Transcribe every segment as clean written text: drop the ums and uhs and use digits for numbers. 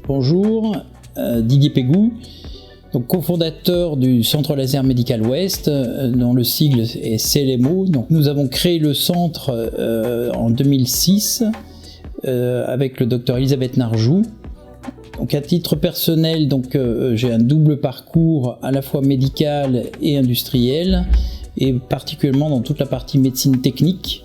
Bonjour, Didier Pégou, donc cofondateur du Centre Laser Médical Ouest, dont le sigle est CLMO. Donc nous avons créé le centre en 2006 avec le docteur Elisabeth Narjou. Donc à titre personnel, j'ai un double parcours à la fois médical et industriel, et particulièrement dans toute la partie médecine technique,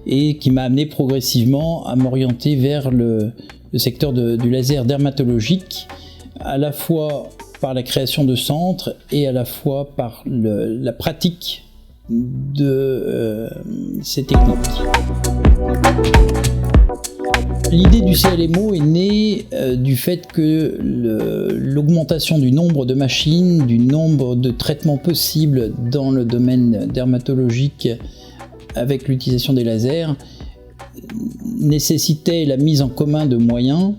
et qui m'a amené progressivement à m'orienter vers le secteur du laser dermatologique, à la fois par la création de centres et à la fois par la pratique de ces techniques. L'idée du CLMO est née du fait que l'augmentation du nombre de machines, du nombre de traitements possibles dans le domaine dermatologique avec l'utilisation des lasers nécessitait la mise en commun de moyens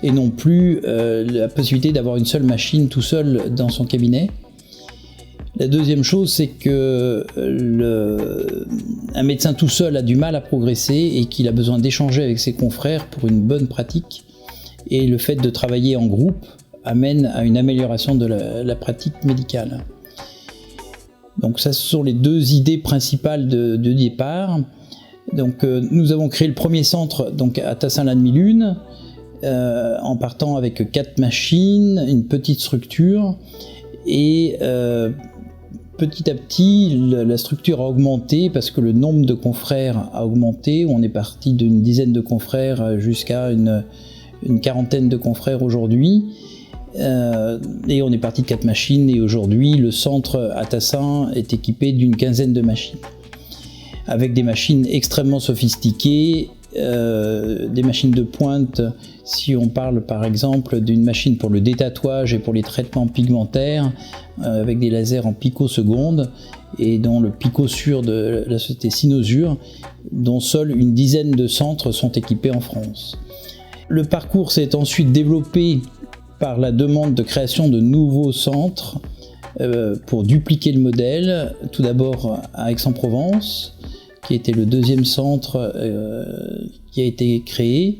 et non plus la possibilité d'avoir une seule machine tout seul dans son cabinet. La deuxième chose, c'est que un médecin tout seul a du mal à progresser et qu'il a besoin d'échanger avec ses confrères pour une bonne pratique. Et le fait de travailler en groupe amène à une amélioration de la pratique médicale. Donc ça, ce sont les deux idées principales de départ. Donc nous avons créé le premier centre à Tassin-la-Demi-Lune en partant avec 4 machines, une petite structure, et petit à petit la structure a augmenté parce que le nombre de confrères a augmenté. On est parti d'une dizaine de confrères jusqu'à une quarantaine de confrères aujourd'hui. Et on est parti de 4 machines, et aujourd'hui le centre à Tassin est équipé d'une quinzaine de machines, avec des machines extrêmement sophistiquées, des machines de pointe. Si on parle par exemple d'une machine pour le détatouage et pour les traitements pigmentaires, avec des lasers en picosecondes, et dont le Picosur de la société Cynosure, dont seule une dizaine de centres sont équipés en France. Le parcours s'est ensuite développé par la demande de création de nouveaux centres pour dupliquer le modèle, tout d'abord à Aix-en-Provence, qui était le deuxième centre qui a été créé.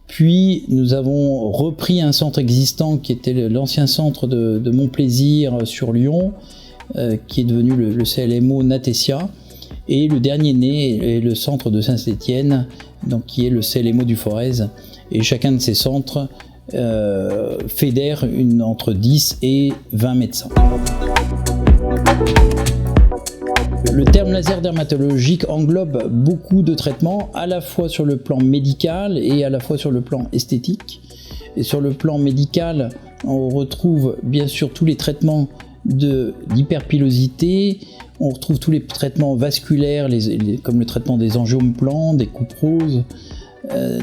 Puis nous avons repris un centre existant qui était l'ancien centre de Montplaisir sur Lyon, qui est devenu le CLMO Natesia. Et le dernier né est le centre de Saint-Étienne, qui est le CLMO du Forez. Et chacun de ces centres fédère entre 10 et 20 médecins. Le terme laser dermatologique englobe beaucoup de traitements, à la fois sur le plan médical et à la fois sur le plan esthétique. Et sur le plan médical, on retrouve bien sûr tous les traitements d'hyperpilosité, on retrouve tous les traitements vasculaires, comme le traitement des angiomes plans, des coupes roses,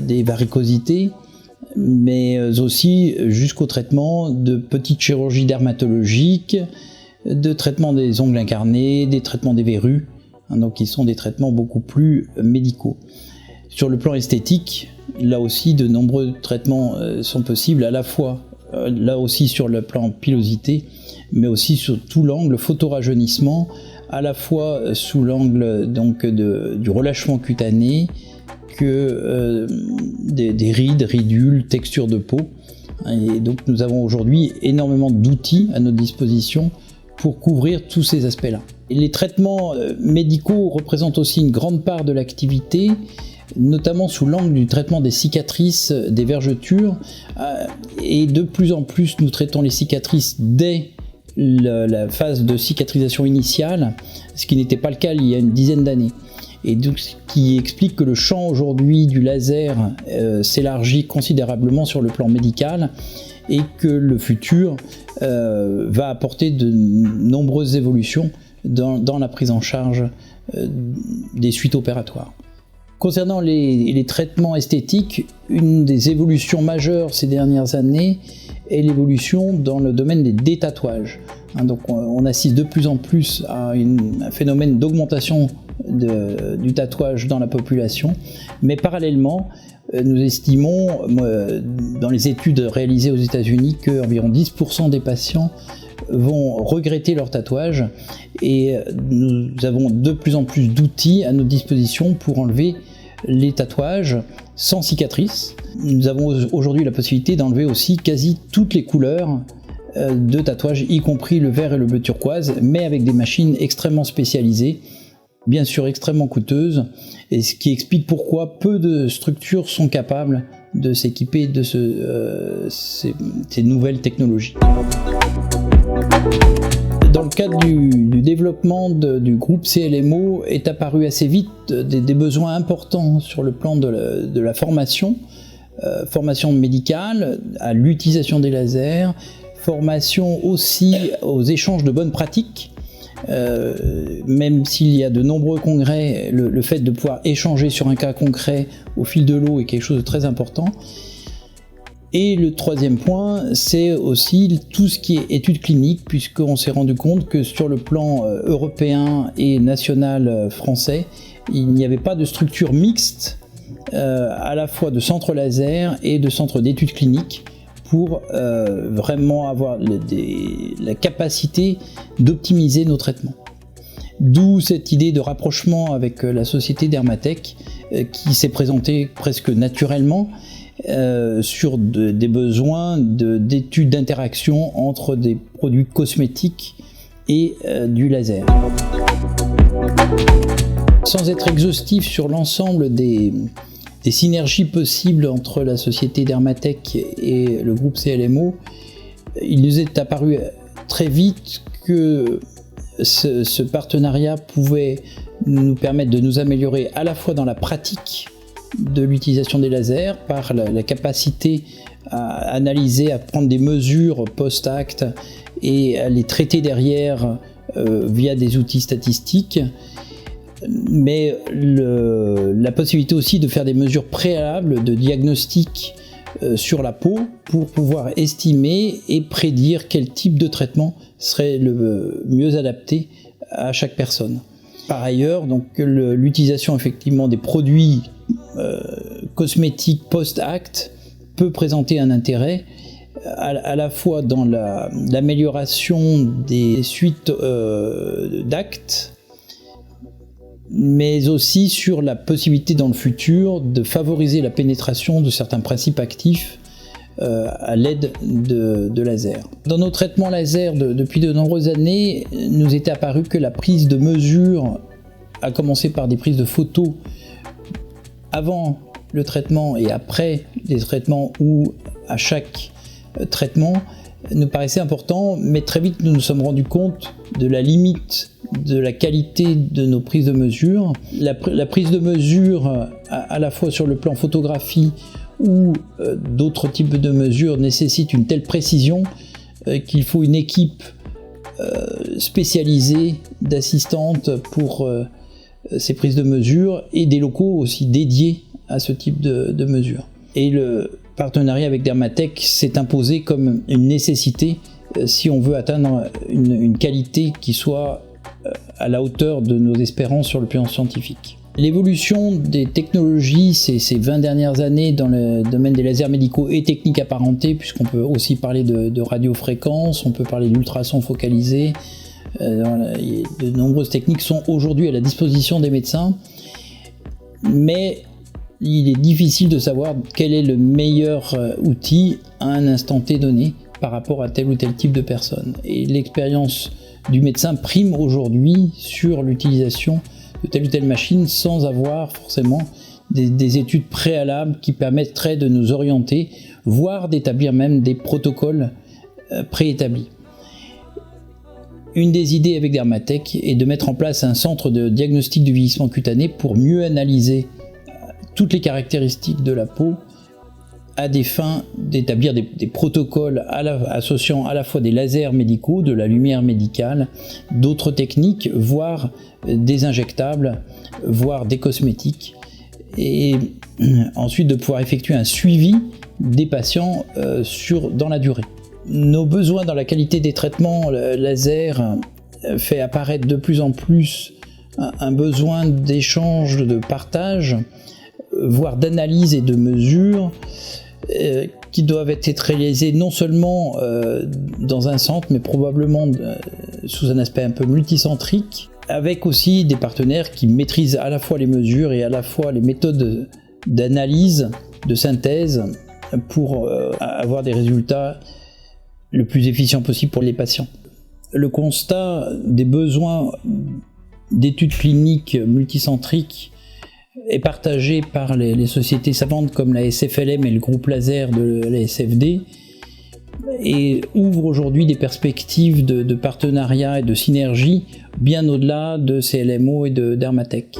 des varicosités, mais aussi jusqu'au traitement de petites chirurgies dermatologiques, de traitement des ongles incarnés, des traitements des verrues, qui sont des traitements beaucoup plus médicaux. Sur le plan esthétique, là aussi de nombreux traitements sont possibles, à la fois là aussi sur le plan pilosité, mais aussi sur tout l'angle photorajeunissement, à la fois sous l'angle du relâchement cutané, que des rides, ridules, textures de peau. Et donc nous avons aujourd'hui énormément d'outils à notre disposition pour couvrir tous ces aspects-là. Et les traitements médicaux représentent aussi une grande part de l'activité, notamment sous l'angle du traitement des cicatrices, des vergetures, et de plus en plus nous traitons les cicatrices dès la phase de cicatrisation initiale, ce qui n'était pas le cas il y a une dizaine d'années. Et donc, ce qui explique que le champ aujourd'hui du laser s'élargit considérablement sur le plan médical, et que le futur va apporter de nombreuses évolutions dans la prise en charge des suites opératoires. Concernant les traitements esthétiques, une des évolutions majeures ces dernières années est l'évolution dans le domaine des détatouages. Donc on assiste de plus en plus à un phénomène d'augmentation du tatouage dans la population, mais parallèlement, nous estimons, dans les études réalisées aux États-Unis, qu'environ 10% des patients vont regretter leur tatouage, et nous avons de plus en plus d'outils à notre disposition pour enlever les tatouages sans cicatrice. Nous avons aujourd'hui la possibilité d'enlever aussi quasi toutes les couleurs de tatouage, y compris le vert et le bleu turquoise, mais avec des machines extrêmement spécialisées, bien sûr extrêmement coûteuses, et ce qui explique pourquoi peu de structures sont capables de s'équiper de ces nouvelles technologies. Dans le cadre du développement du groupe CLMO est apparu assez vite des besoins importants sur le plan de la formation, formation médicale à l'utilisation des lasers, formation aussi aux échanges de bonnes pratiques. Même s'il y a de nombreux congrès, le fait de pouvoir échanger sur un cas concret au fil de l'eau est quelque chose de très important. Et le troisième point, c'est aussi tout ce qui est études cliniques, puisqu'on s'est rendu compte que sur le plan européen et national français, il n'y avait pas de structure mixte, à la fois de centres laser et de centres d'études cliniques, pour vraiment avoir la capacité d'optimiser nos traitements. D'où cette idée de rapprochement avec la société Dermatech qui s'est présentée presque naturellement sur des besoins d'études d'interaction entre des produits cosmétiques et du laser. Sans être exhaustif sur l'ensemble des synergies possibles entre la société Dermatech et le groupe CLMO, il nous est apparu très vite que ce partenariat pouvait nous permettre de nous améliorer à la fois dans la pratique de l'utilisation des lasers, par la capacité à analyser, à prendre des mesures post-acte et à les traiter derrière via des outils statistiques, mais la possibilité aussi de faire des mesures préalables de diagnostic sur la peau pour pouvoir estimer et prédire quel type de traitement serait le mieux adapté à chaque personne. Par ailleurs, donc l'utilisation effectivement des produits cosmétiques post-acte peut présenter un intérêt à la fois dans l'amélioration des suites d'actes, mais aussi sur la possibilité dans le futur de favoriser la pénétration de certains principes actifs à l'aide de lasers. Dans nos traitements laser depuis de nombreuses années, nous était apparu que la prise de mesure, à commencer par des prises de photos avant le traitement et après les traitements ou à chaque traitement, nous paraissait important, mais très vite nous nous sommes rendus compte de la limite de la qualité de nos prises de mesure. La prise de mesure à la fois sur le plan photographie ou d'autres types de mesures nécessite une telle précision qu'il faut une équipe spécialisée d'assistantes pour ces prises de mesure et des locaux aussi dédiés à ce type de mesures. Et le partenariat avec Dermatech s'est imposé comme une nécessité si on veut atteindre une qualité qui soit à la hauteur de nos espérances sur le plan scientifique. L'évolution des technologies ces 20 dernières années dans le domaine des lasers médicaux et techniques apparentées, puisqu'on peut aussi parler de radiofréquence, on peut parler d'ultrasons focalisés, de nombreuses techniques sont aujourd'hui à la disposition des médecins, mais il est difficile de savoir quel est le meilleur outil à un instant T donné par rapport à tel ou tel type de personne. Et l'expérience du médecin prime aujourd'hui sur l'utilisation de telle ou telle machine sans avoir forcément des études préalables qui permettraient de nous orienter, voire d'établir même des protocoles préétablis. Une des idées avec Dermatech est de mettre en place un centre de diagnostic du vieillissement cutané pour mieux analyser toutes les caractéristiques de la peau à des fins d'établir des protocoles associant à la fois des lasers médicaux, de la lumière médicale, d'autres techniques, voire des injectables, voire des cosmétiques, et ensuite de pouvoir effectuer un suivi des patients dans la durée. Nos besoins dans la qualité des traitements laser fait apparaître de plus en plus un besoin d'échange, de partage, voire d'analyse et de mesure qui doivent être réalisées non seulement dans un centre, mais probablement sous un aspect un peu multicentrique. avec aussi des partenaires qui maîtrisent à la fois les mesures et à la fois les méthodes d'analyse, de synthèse, pour avoir des résultats le plus efficients possible pour les patients. Le constat des besoins d'études cliniques multicentriques est partagé par les sociétés savantes comme la SFLM et le groupe laser de la SFD, et ouvre aujourd'hui des perspectives de partenariat et de synergie bien au-delà de CLMO et de Dermatech.